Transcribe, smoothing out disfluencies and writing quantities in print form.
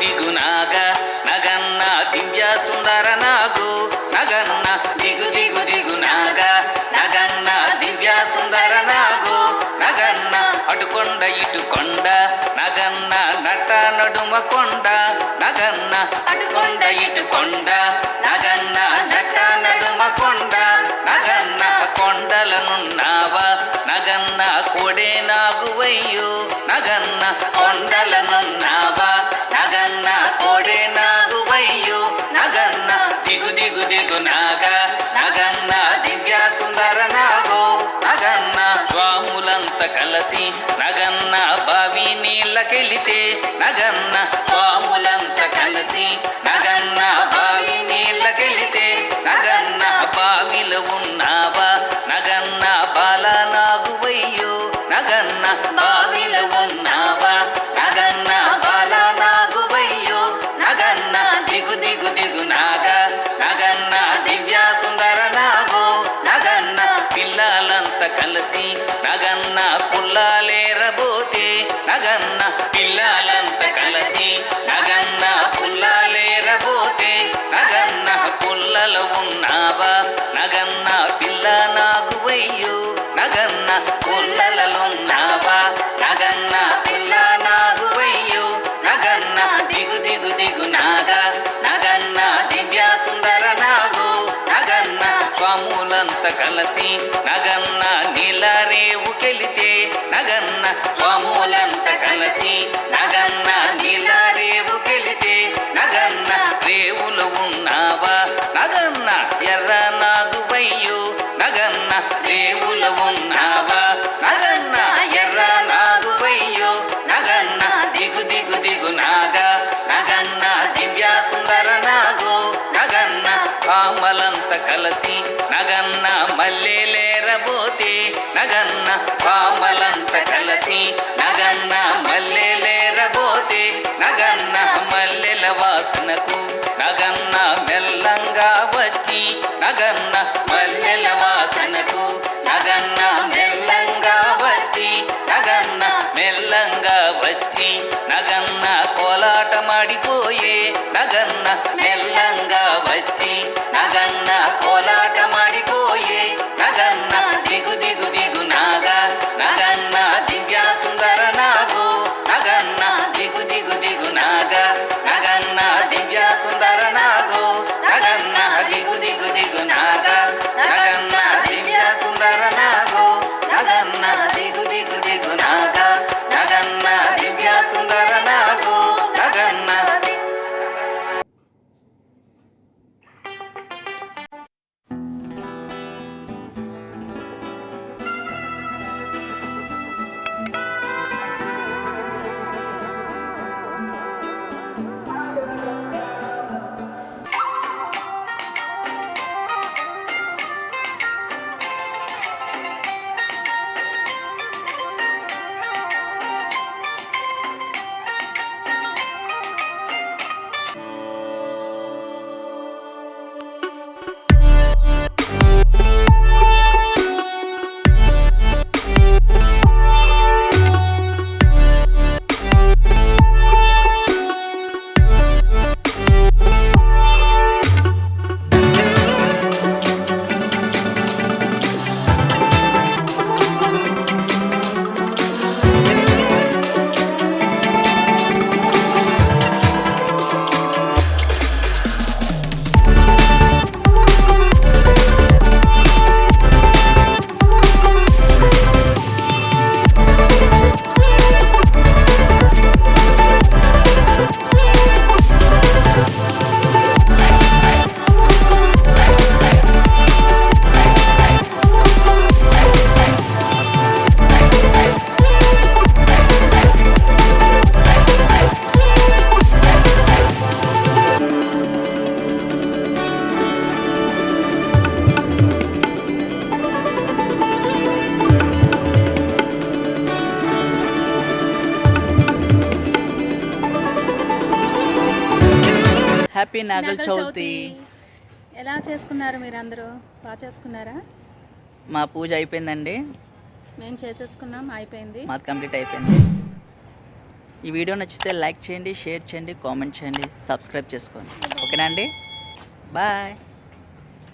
దిగు నాగ నగన్న దివ్య సుందర నాగు నగన్న దిగు దిగు దిగు నాగ నగన్న దివ్య సుందర నాగు నగన్న అటుకొండ ఇటుకొండ నగన్న నట నడుమ కొండ నగన్న అటుకొండ ఇటుకొండ నగన్న నట నడుమ కొండ నగన్న కొండలనున్నావా నగన్న కోడే నాగువయ్యో నగన్న కొండలనున్నావా నగన్న కోడే నాగువయ్యో నగన్న దిగు దిగు దిగు నాగ నగన్న దివ్య సుందర నాగో నగన్న స్వాములంత కలసి నగన్న బావి నీళ్ళకెళితే నగన్న స్వాములంత కలిసి నగన్న బావి నీళ్ళకెళితే నగన్న బావిలో ఉన్నావా నగన్న బాల నాగువయ్యో నగన్న బావిలో ఉన్నావా నగన్న బాల నాగువయ్యో నగన్న దిగు దిగు దిగు నాగ నగన్న దివ్య సుందర నాగో నగన్న పిల్లలంత కలిసి నగన్న పుల్లాలేరబోతే నగన్న పిల్లలంత కలిసి నగన్న పుల్లాలేరబోతే నగన్న పుల్లలో ఉన్నావా నగన్న పిల్ల నాగువయ్యో నగన్న పుల్లలలున్నావా నగన్న పిల్ల నాగువయ్యో నగన్న దిగు దిగు దిగు నాగ నగన్న దివ్య సుందర నాగు నగన్న స్వాములంత కలిసి నగన్న నీలరేవుకెళితే నగన్న స్వాములంత కలిసి నగన్న నీలరేవుకెళితే నగన్న రేవులు ఉన్నావా నగన్న ఎర్ర నాగువయ్యో నగన్న రేవులు ఉన్నావా నగన్న ఎర్ర నాగువయ్యో నగన్న దిగు దిగు దిగు నాగ నగన్న దివ్య సుందర నాగో నగన్న పామలంత కలిసి నగన్న మల్లెలేరబోతే నగన్న పామలంత కలిసి నగన్న మల్లెలేరబోతే నగన్న మల్లెల వాసనకు నగన్న మెల్లంగా వచ్చి నగన్న మల్లెల వాసనకు నగన్న మెల్లంగా వచ్చి నగన్న మెల్లంగా వచ్చి నగన్న కోలాట మాడిపోయే నగన్న మెల్లంగా వచ్చి నగన్న కోలాట మాడిపోయే నగన్న దిగు దిగు దిగు నాగ నగన్న దివ్య సుందర నాగో నగన్న దిగు దిగు దిగు నాగ నగన్న దివ్య సుందర నాగో నగన్న దిగు దిగు దిగు నాగ నగన్న దివ్య సుందర నాగో నగన్న దిగు దిగు దిగు నాగ నగన్న దివ్య సుందర నాగో నగన్న హ్యాపీ నాగల చవితి. ఎలా చేసుకున్నారు మీరందరూ? బాగా చేసుకున్నారా? మా పూజ అయిపోయిందండి. మేము చేసేసుకున్నాం, అయిపోయింది. మాది కంప్లీట్ అయిపోయింది. ఈ వీడియో నచ్చితే లైక్ చేయండి, షేర్ చేయండి, కామెంట్ చేయండి, సబ్స్క్రైబ్ చేసుకోండి. ఓకేనా అండి? బాయ్.